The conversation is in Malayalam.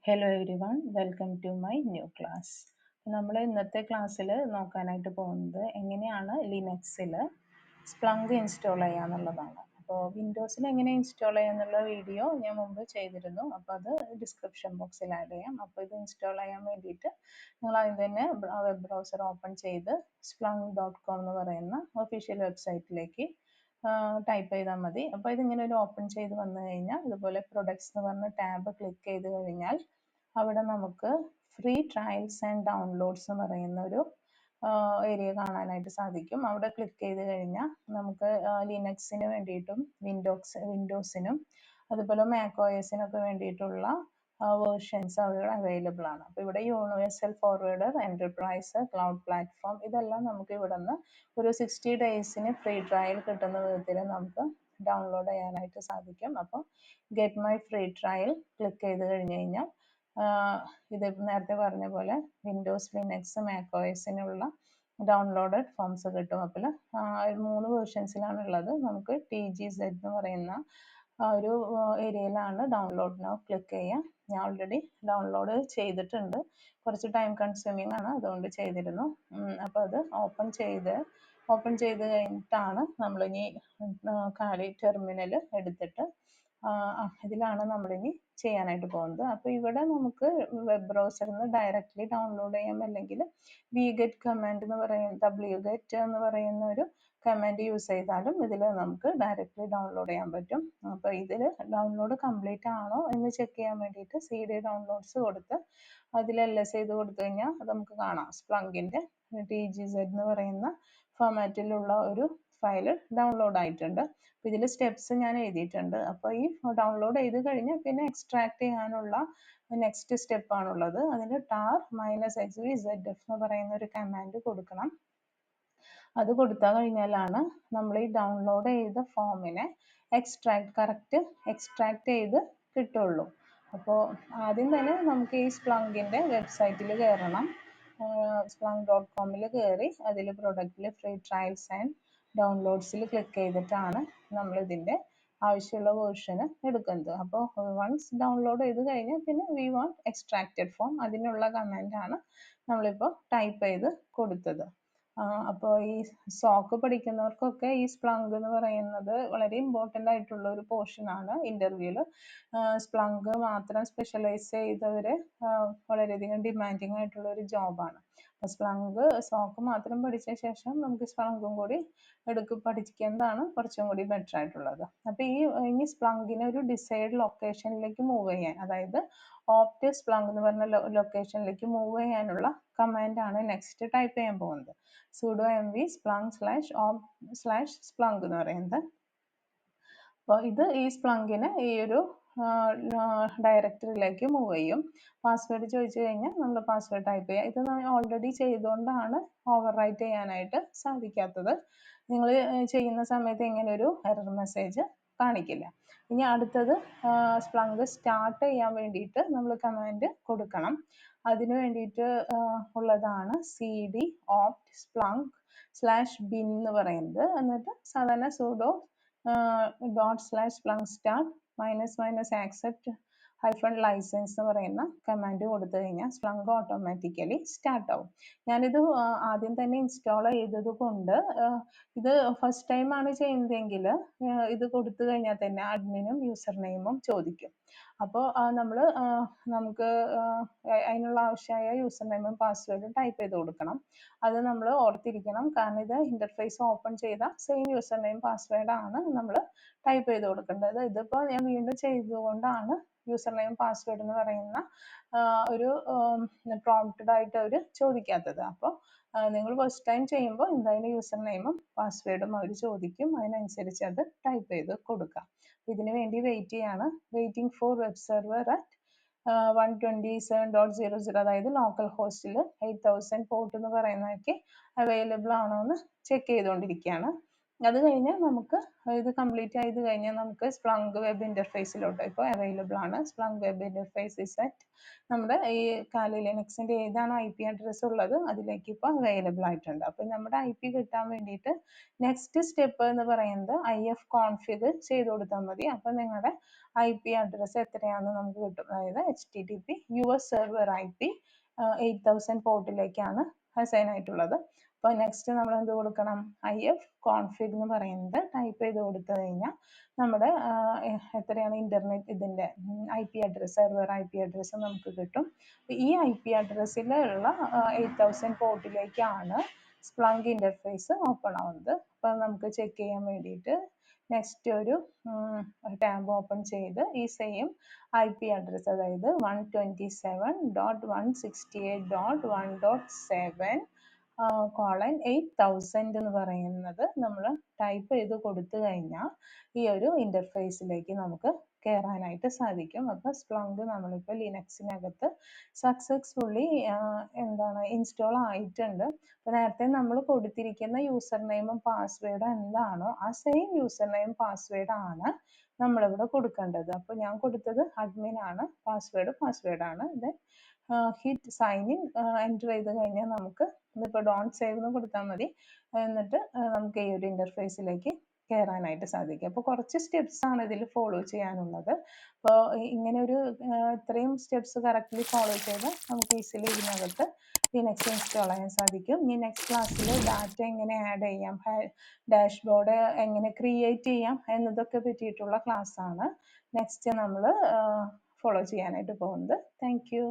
Hello everyone, welcome to my new class. നമ്മൾ ഇന്നത്തെ ക്ലാസ്സിൽ നോക്കാനായിട്ട് പോകുന്നത് എങ്ങനെയാണ് ലിനക്സിൽ സ്പ്ലങ്ക് ഇൻസ്റ്റാൾ ചെയ്യാന്നുള്ളതാണ്. അപ്പോൾ വിൻഡോസിൽ എങ്ങനെ ഇൻസ്റ്റാൾ ചെയ്യാന്നുള്ള വീഡിയോ ഞാൻ മുമ്പ് ചെയ്തിരുന്നു. അപ്പോൾ അത് ഡിസ്ക്രിപ്ഷൻ ബോക്സിൽ ആഡ് ചെയ്യാം. അപ്പോൾ ഇത് ഇൻസ്റ്റാൾ ചെയ്യാൻ വേണ്ടിയിട്ട് നിങ്ങൾ ആദ്യം തന്നെ വെബ് ബ്രൗസർ ഓപ്പൺ ചെയ്ത് splunk.com എന്ന് പറയുന്ന ഒഫീഷ്യൽ വെബ്സൈറ്റിലേക്ക് ടൈപ്പ് ചെയ്താൽ മതി. അപ്പോൾ ഇതിങ്ങനെ ഒരു ഓപ്പൺ ചെയ്ത് വന്നു കഴിഞ്ഞാൽ ഇതുപോലെ പ്രൊഡക്ട്സ് എന്ന് പറഞ്ഞ ടാബ് ക്ലിക്ക് ചെയ്ത് കഴിഞ്ഞാൽ അവിടെ നമുക്ക് ഫ്രീ ട്രയൽസ് ആൻഡ് ഡൗൺലോഡ്സ് എന്ന് പറയുന്ന ഒരു ഏരിയ കാണാനായിട്ട് സാധിക്കും. അവിടെ ക്ലിക്ക് ചെയ്ത് കഴിഞ്ഞാൽ നമുക്ക് ലിനക്സിന് വേണ്ടിയിട്ടും വിൻഡോസിനും അതുപോലെ മാക് OSനൊക്കെ വേണ്ടിയിട്ടുള്ള വേർഷൻസ് അവിടെ അവൈലബിൾ ആണ്. അപ്പോൾ ഇവിടെ universal forwarder, enterprise, cloud platform ഇതെല്ലാം നമുക്ക് ഇവിടെ നിന്ന് ഒരു 60 ഡേയ്സിന് ഫ്രീ ട്രയൽ കിട്ടുന്ന വിധത്തിൽ നമുക്ക് ഡൗൺലോഡ് ചെയ്യാനായിട്ട് സാധിക്കും. അപ്പോൾ get my free trial click ചെയ്ത് കഴിഞ്ഞ് കഴിഞ്ഞാൽ ഇത് നേരത്തെ പറഞ്ഞ പോലെ വിൻഡോസ്, ലിനക്സ്, മാക് OSനുള്ള ഡൗൺലോഡഡ് ഫോംസ് കിട്ടും. അപ്പോൾ 3 വേർഷൻസിലാണ് ഉള്ളത്. നമുക്ക് TGZ എന്ന് പറയുന്ന ഒരു ഏരിയയിലാണ് ഡൗൺലോഡ് നൗ ക്ലിക്ക് ചെയ്യുക. ഞാൻ ഓൾറെഡി ഡൗൺലോഡ് ചെയ്തിട്ടുണ്ട്. കുറച്ച് ടൈം കൺസ്യൂമിങ് ആണ്, അതുകൊണ്ട് ചെയ്തിരുന്നു. അപ്പോൾ അത് ഓപ്പൺ ചെയ്ത് കഴിഞ്ഞിട്ടാണ് നമ്മളിനി കാലി ടെർമിനൽ എടുത്തിട്ട് ഇതിലാണ് നമ്മളിനി ചെയ്യാനായിട്ട് പോകുന്നത്. അപ്പോൾ ഇവിടെ നമുക്ക് വെബ് ബ്രൗസറിൽ നിന്ന് ഡയറക്റ്റ്ലി ഡൗൺലോഡ് ചെയ്യാം, അല്ലെങ്കിൽ wget കമാൻഡ് എന്ന് പറയുന്ന wget എന്ന് പറയുന്ന ഒരു കമാൻഡ് യൂസ് ചെയ്താലും ഇതിൽ നമുക്ക് ഡയറക്റ്റ്ലി ഡൗൺലോഡ് ചെയ്യാൻ പറ്റും. അപ്പോൾ ഇതിൽ ഡൗൺലോഡ് കംപ്ലീറ്റ് ആണോ എന്ന് ചെക്ക് ചെയ്യാൻ വേണ്ടിയിട്ട് CD ഡൗൺലോഡ്സ് കൊടുത്ത് അതിൽ LS ചെയ്ത് കൊടുത്തു കഴിഞ്ഞാൽ അത് നമുക്ക് കാണാം. സ്പ്ലങ്കിൻ്റെ TGZ എന്ന് പറയുന്ന ഫോമാറ്റിലുള്ള ഒരു ഫയൽ ഡൗൺലോഡ് ആയിട്ടുണ്ട്. അപ്പോൾ ഇതിൽ സ്റ്റെപ്സ് ഞാൻ എഴുതിയിട്ടുണ്ട്. അപ്പോൾ ഈ ഡൗൺലോഡ് ചെയ്ത് കഴിഞ്ഞാൽ പിന്നെ എക്സ്ട്രാക്ട് ചെയ്യാനുള്ള നെക്സ്റ്റ് സ്റ്റെപ്പ് ആണുള്ളത്. അതിന് tar-xvzf എന്ന് പറയുന്ന ഒരു കമാൻഡ് കൊടുക്കണം. അത് കൊടുത്താൽ കഴിഞ്ഞാലാണ് നമ്മൾ ഈ ഡൗൺലോഡ് ചെയ്ത ഫോമിനെ കറക്റ്റ് എക്സ്ട്രാക്ട് ചെയ്ത് കിട്ടുള്ളൂ. അപ്പോൾ ആദ്യം തന്നെ നമുക്ക് ഈ സ്പ്ലങ്കിൻ്റെ വെബ്സൈറ്റിൽ കയറണം. splunk.com കയറി അതിൽ പ്രൊഡക്റ്റിൽ ഫ്രീ ട്രയൽസ് ആൻഡ് ഡൗൺലോഡ്സിൽ ക്ലിക്ക് ചെയ്തിട്ടാണ് നമ്മൾ ഇതിൻ്റെ ആവശ്യമുള്ള വേർഷന് എടുക്കുന്നത്. അപ്പോൾ വൺസ് ഡൗൺലോഡ് ചെയ്ത് കഴിഞ്ഞാൽ പിന്നെ വി വാണ്ട് എക്സ്ട്രാക്റ്റഡ് ഫോം, അതിനുള്ള കമാൻഡാണ് നമ്മളിപ്പോൾ ടൈപ്പ് ചെയ്ത് കൊടുത്തത്. അപ്പോൾ ഈ സോക്ക് പഠിക്കുന്നവർക്കൊക്കെ ഈ സ്പ്ലങ്ക് എന്ന് പറയുന്നത് വളരെ ഇമ്പോർട്ടൻ്റ് ആയിട്ടുള്ള ഒരു പോർഷനാണ്. ഇൻ്റർവ്യൂവിൽ സ്പ്ലങ്ക് മാത്രം സ്പെഷ്യലൈസ് ചെയ്തവർ വളരെയധികം ഡിമാൻഡിങ് ആയിട്ടുള്ള ഒരു ജോബാണ്. അപ്പോൾ സോക്ക് മാത്രം പഠിച്ച ശേഷം നമുക്ക് സ്പ്ലങ്കും കൂടി പഠിക്കുന്നതാണ് കുറച്ചും കൂടി ബെറ്റർ ആയിട്ടുള്ളത്. അപ്പോൾ ഇനി സ്പ്ലങ്കിനെ ഒരു ഡിസൈഡ് ലൊക്കേഷനിലേക്ക് മൂവ് ചെയ്യാൻ, അതായത് ഓപ്റ്റ് സ്പ്ലങ്ക് എന്ന് പറഞ്ഞ ലൊക്കേഷനിലേക്ക് മൂവ് ചെയ്യാനുള്ള കമാൻഡാണ് നെക്സ്റ്റ് ടൈപ്പ് ചെയ്യാൻ പോകുന്നത്. sudo mv splunk/op/splunk എന്ന് പറയുന്നത്. അപ്പോൾ ഇത് ഈ സ്പ്ലങ്കിനെ ഈ ഒരു ഡയറക്ടറിയിലേക്ക് മൂവ് ചെയ്യും. പാസ്വേഡ് ചോദിച്ചു കഴിഞ്ഞാൽ നമ്മൾ പാസ്വേഡ് ടൈപ്പ് ചെയ്യുക. ഇത് ഓൾറെഡി ചെയ്തുകൊണ്ടാണ് ഓവർ റൈറ്റ് ചെയ്യാനായിട്ട് സാധിക്കാത്തത്. നിങ്ങൾ ചെയ്യുന്ന സമയത്ത് ഇങ്ങനെ ഒരു എറർ മെസ്സേജ് കാണിക്കില്ല. ഇനി അടുത്തത് സ്പ്ലങ്ക് സ്റ്റാർട്ട് ചെയ്യാൻ വേണ്ടിയിട്ട് നമ്മൾ കമാൻഡ് കൊടുക്കണം. അതിന് വേണ്ടിയിട്ട് ഉള്ളതാണ് cd opt splunk/bin എന്ന് പറയുന്നത്. എന്നിട്ട് സാധാരണ sudo ./splunk start -accept -license എന്ന് പറയുന്ന കമാൻഡ് കൊടുത്തു കഴിഞ്ഞാൽ സ്പ്ലങ്ക് ഓട്ടോമാറ്റിക്കലി സ്റ്റാർട്ട് ആവും. ഞാനിത് ആദ്യം തന്നെ ഇൻസ്റ്റാൾ ചെയ്തത് കൊണ്ട് ഇത് ഫസ്റ്റ് ടൈം ആണ് ചെയ്യുന്നതെങ്കിൽ ഇത് കൊടുത്തു കഴിഞ്ഞാൽ തന്നെ അഡ്മിനും യൂസർ നെയിമും ചോദിക്കും. അപ്പോൾ നമുക്ക് അതിനുള്ള ആവശ്യമായ യൂസർ നെയിമും പാസ്വേഡും ടൈപ്പ് ചെയ്ത് കൊടുക്കണം. അത് നമ്മൾ ഓർത്തിരിക്കണം, കാരണം ഇത് ഇന്റർഫേസ് ഓപ്പൺ ചെയ്ത സെയിം യൂസർ നെയിം പാസ്വേഡ് ആണ് നമ്മൾ ടൈപ്പ് ചെയ്ത് കൊടുക്കേണ്ടത്. ഇതിപ്പോൾ ഞാൻ വീണ്ടും ചെയ്തുകൊണ്ടാണ് യൂസർ നെയിം പാസ്വേഡ് എന്ന് പറയുന്ന ഒരു പ്രോംപ്റ്റഡ് ആയിട്ട് അവർ ചോദിക്കാത്തത്. അപ്പോൾ നിങ്ങൾ ഫസ്റ്റ് ടൈം ചെയ്യുമ്പോൾ എന്തായാലും യൂസർ നെയിമും പാസ്വേഡും അവർ ചോദിക്കും, അതിനനുസരിച്ച് അത് ടൈപ്പ് ചെയ്ത് കൊടുക്കാം. ഇതിനു വേണ്ടി വെയിറ്റ് ചെയ്യാണ്. Waiting for web server at 127.00, അതായത് ലോക്കൽ ഹോസ്റ്റിൽ 8000 പോർട്ട് എന്ന് പറയുന്നതൊക്കെ അവൈലബിൾ ആണോ എന്ന് ചെക്ക് ചെയ്തുകൊണ്ടിരിക്കുകയാണ്. അത് കഴിഞ്ഞ് നമുക്ക് ഇത് കംപ്ലീറ്റ് ചെയ്ത് കഴിഞ്ഞാൽ നമുക്ക് സ്പ്ലങ്ക് വെബ് ഇന്റർഫേസിലോട്ട് ഇപ്പോൾ അവൈലബിൾ ആണ്. സ്പ്ലങ്ക് വെബ് ഇന്റർഫേസ് ഇസ് അറ്റ് നമ്മുടെ ഈ കാലി ലിനക്സിന്റെ ഏതാണ് IP അഡ്രസ് ഉള്ളത് അതിലേക്ക് ഇപ്പോൾ അവൈലബിൾ ആയിട്ടുണ്ട്. അപ്പോൾ നമ്മുടെ IP കിട്ടാൻ വേണ്ടിയിട്ട് നെക്സ്റ്റ് സ്റ്റെപ്പ് എന്ന് പറയുന്നത് IF കോൺഫിഗ് ചെയ്ത് കൊടുത്താൽ മതി. അപ്പോൾ നിങ്ങളുടെ IP അഡ്രസ് എത്രയാണെന്ന് നമുക്ക് കിട്ടും. അതായത് HTTP US സെർവർ IP 8000 പോർട്ടിലേക്കാണ് അസൈൻ ആയിട്ടുള്ളത്. അപ്പോൾ നെക്സ്റ്റ് നമ്മൾ എന്ത് കൊടുക്കണം? IF കോൺഫിഗ് എന്ന് പറയുന്നത് ടൈപ്പ് ചെയ്ത് കൊടുത്തു കഴിഞ്ഞാൽ നമ്മുടെ എത്രയാണ് ഇന്റർനെറ്റ് ഇതിന്റെ IP address, server IP address നമുക്ക് കിട്ടും. ഈ IP അഡ്രസ്സിലുള്ള 8000 പോർട്ടിലേക്കാണ് സ്പ്ലങ്ക് ഇന്റർഫേസ് ഓപ്പൺ ആവുന്നത്. അപ്പോൾ നമുക്ക് ചെക്ക് ചെയ്യാൻ വേണ്ടിയിട്ട് നെക്സ്റ്റ് ഒരു ടാബ് ഓപ്പൺ ചെയ്ത് ഈ സെയിം IP അഡ്രസ്, അതായത് 127.168.1.7 :8000 എന്ന് പറയുന്നത് നമ്മൾ ടൈപ്പ് ചെയ്ത് കൊടുത്തു കഴിഞ്ഞാൽ ഈ ഒരു ഇന്റർഫേസിലേക്ക് നമുക്ക് കയറാനായിട്ട് സാധിക്കും. അപ്പോൾ സ്പ്ലങ്ക് നമ്മളിപ്പോൾ ലിനക്സിനകത്ത് സക്സസ്ഫുള്ളി ഇൻസ്റ്റാൾ ആയിട്ടുണ്ട്. അപ്പോൾ നേരത്തെ നമ്മൾ കൊടുത്തിരിക്കുന്ന യൂസർ നെയിമും പാസ്വേഡും എന്താണോ ആ സെയിം യൂസർ നെയിം പാസ്വേഡ് ആണ് നമ്മളിവിടെ കൊടുക്കേണ്ടത്. അപ്പോൾ ഞാൻ കൊടുത്തത് അഡ്മിൻ ആണ്, പാസ്വേഡ് ആണ്. ഇത് ഹിറ്റ് സൈൻ ഇൻ എൻ്റർ ചെയ്ത് കഴിഞ്ഞാൽ നമുക്ക് ഇതിപ്പോൾ ഡോണ്ട് സേവ് എന്ന് കൊടുത്താൽ മതി. എന്നിട്ട് നമുക്ക് ഈ ഒരു ഇന്റർഫേസിലേക്ക് കയറാനായിട്ട് സാധിക്കും. അപ്പോൾ കുറച്ച് സ്റ്റെപ്സ് ആണ് ഇതിൽ ഫോളോ ചെയ്യാനുള്ളത്. അപ്പോൾ ഇങ്ങനെ ഒരു ഇത്രയും സ്റ്റെപ്സ് കറക്റ്റ്ലി ഫോളോ ചെയ്ത് നമുക്ക് ഈസിലി ഇതിനകത്ത് ലിനക്സ് ഇൻസ്റ്റാൾ ചെയ്യാൻ സാധിക്കും. ഇനി നെക്സ്റ്റ് ക്ലാസ്സിൽ ഡാറ്റ എങ്ങനെ ആഡ് ചെയ്യാം, ഡാഷ്ബോർഡ് എങ്ങനെ ക്രിയേറ്റ് ചെയ്യാം എന്നതൊക്കെ പറ്റിയിട്ടുള്ള ക്ലാസ് ആണ് നെക്സ്റ്റ് നമ്മൾ ഫോളോ ചെയ്യാനായിട്ട് പോകുന്നത്. Thank you.